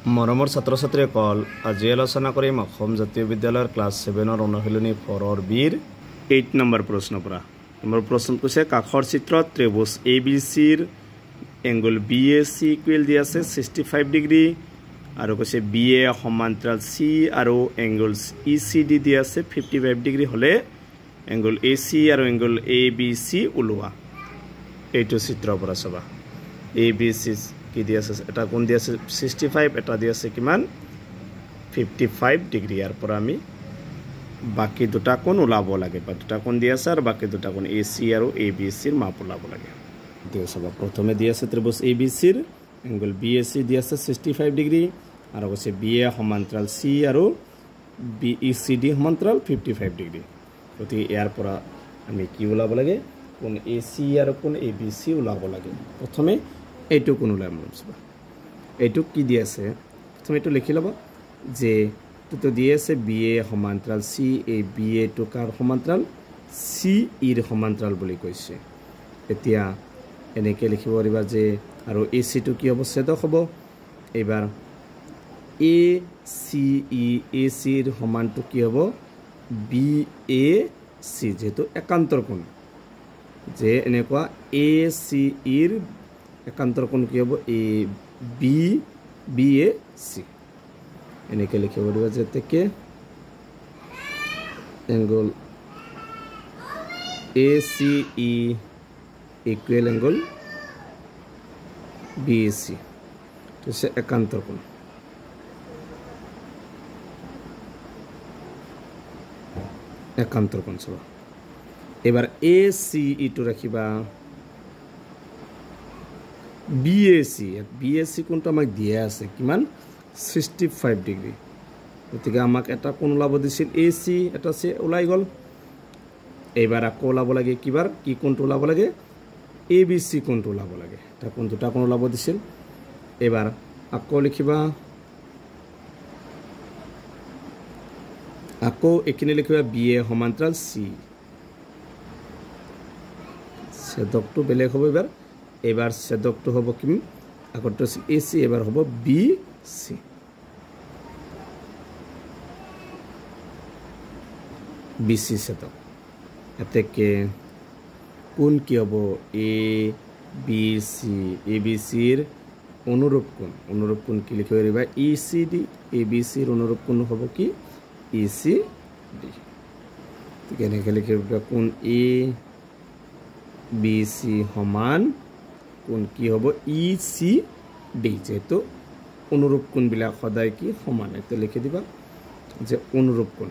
মৰমৰ ছাত্ৰ ছাত্ৰীসকল আজি আলোচনা কৰিম অসম জাতীয় বিদ্যালয়ৰ ক্লাছ 7ৰ অনুশীলনী 4ৰ বিৰ 8 নম্বৰ প্ৰশ্নৰ পৰা নম্বৰ প্ৰশ্ন কৈছে কাখৰ চিত্ৰত ত্ৰিভুজ ABCৰ এংগল BAC ইকুৱেল দি আছে 65 ডিগ্ৰী আৰু কৈছে BA সমান্তৰাল C আৰু এংগল ECD দি আছে 55 ডিগ্ৰী হলে এংগল AC আৰু এংগল ABC ওলোৱা এইটো চিত্ৰৰ পৰা চাবা ABC কি দি আছে এটা কোণ দি আছে 65 এটা দি আছে কিমান 55 ডিগ্ৰী ইয়াৰ পৰা আমি বাকি দুটা কোণ ওলাব লাগে বা দুটা কোণ দি আছে আৰু বাকি দুটা কোণ AC আৰু ABC ৰ মাপ ওলাব লাগে দিও সব প্ৰথমে দি আছে ত্ৰিভুজ ABC ৰ এংগল BAC দি আছে 65 ডিগ্ৰী আৰু কৈছে BA সমান্তৰাল C আৰু BECD সমান্তৰাল 55 ডিগ্ৰী গতি ইয়াৰ পৰা আমি কি ওলাব লাগে কোণ AC আৰু কোণ ABC ওলাব লাগে প্ৰথমে এইটো কোণ ওলাই মন চাবা এইটো কি দি আছে প্ৰথমে এইটো লিখি লবা যে তো দি আছে BA সমান্তৰাল C এই BA টো কাৰ সমান্তৰাল CE ৰ সমান্তৰাল বুলি কৈছে এতিয়া এনেকে লিখিব পাৰিবা যে আৰু AC টো কি হ'ব ছেদক হ'ব এবাৰ ACE AC ৰ সমানটো কি হ'ব BAC যেটো একান্তৰ কোণ যে এনেকুৱা ACE ৰ একান্তৰ কোণ কি হ'ব BAC এনেকে লিখিব পাৰিবা যে তেকে angle ACE equal angle BAC তো সে একান্তৰ কোণ একান্তৰ কোণ চাবা এবাৰ ACE টো ৰাখিবা BAC কোণটো আমাক দিয়া আছে কিমান 65 ডিগ্ৰী গতিকে আমাক এটা কোণ ওলাব দিছিল AC এটা সে ওলাই গল এবাৰ আকৌ ওলাব লাগে কিবাৰ কি কোণটো ওলাব লাগে ABC কোণটো ওলাব লাগে এটা কোণ দুটা কোণ ওলাব দিছিল এবাৰ আকৌ লিখিবা আকৌ এখিনি লিখিবা BA সমান্তৰাল C ছেদকটো বেলেগ হ'ব এবাৰ ছেদকটো হ'ব কি আগৰটো AC এবাৰ হ'ব BC BC ছেদক এতেকে কোণ কি হ'ব ABC ৰ অনুৰূপ কোণ কি লিখিব পাৰিবা ECD ABC ৰ অনুৰূপ কোণ হ'ব কি ECD কেনেকৈ লিখিব কোণ ABC সমান কোণ কি হ'ব ECD যেটো অনুৰূপ কোণ বিলাক সদায় কি সমান এটা লিখি দিবা যে অনুৰূপ কোণ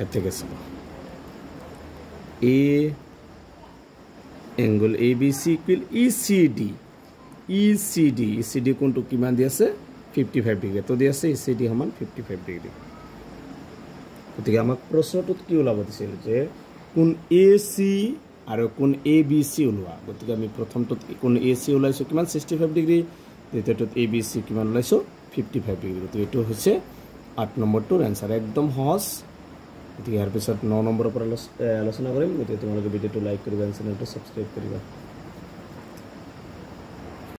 এতে গেছে এংগল ABC ইকুৱেল ECD কোণটো কিমান দি আছে 55 ডিগ্ৰী তো দি আছে ECD সমান 55 ডিগ্ৰী গতিকে আমাক প্ৰশ্নটোত কি ওলাব দিছিল যে কোণ AC আৰু কোণ ABC ওলোৱা গতিকে আমি প্ৰথমটোত কোণ AC ওলাইছো কিমান 65 ডিগ্ৰী দ্বিতীয়টোত ABC কিমান ওলাইছো 55 ডিগ্ৰী গতিকে এটো হৈছে 8 নম্বৰটোৰ আনসাৰ একদম সহজ গতিকে ইয়াৰ পিছত 9 নম্বৰৰ পৰা আলোচনা কৰিম গতিকে তোমালোকে ভিডিঅটো লাইক কৰিবা চেনেলটো সাবস্ক্ৰাইব কৰিবা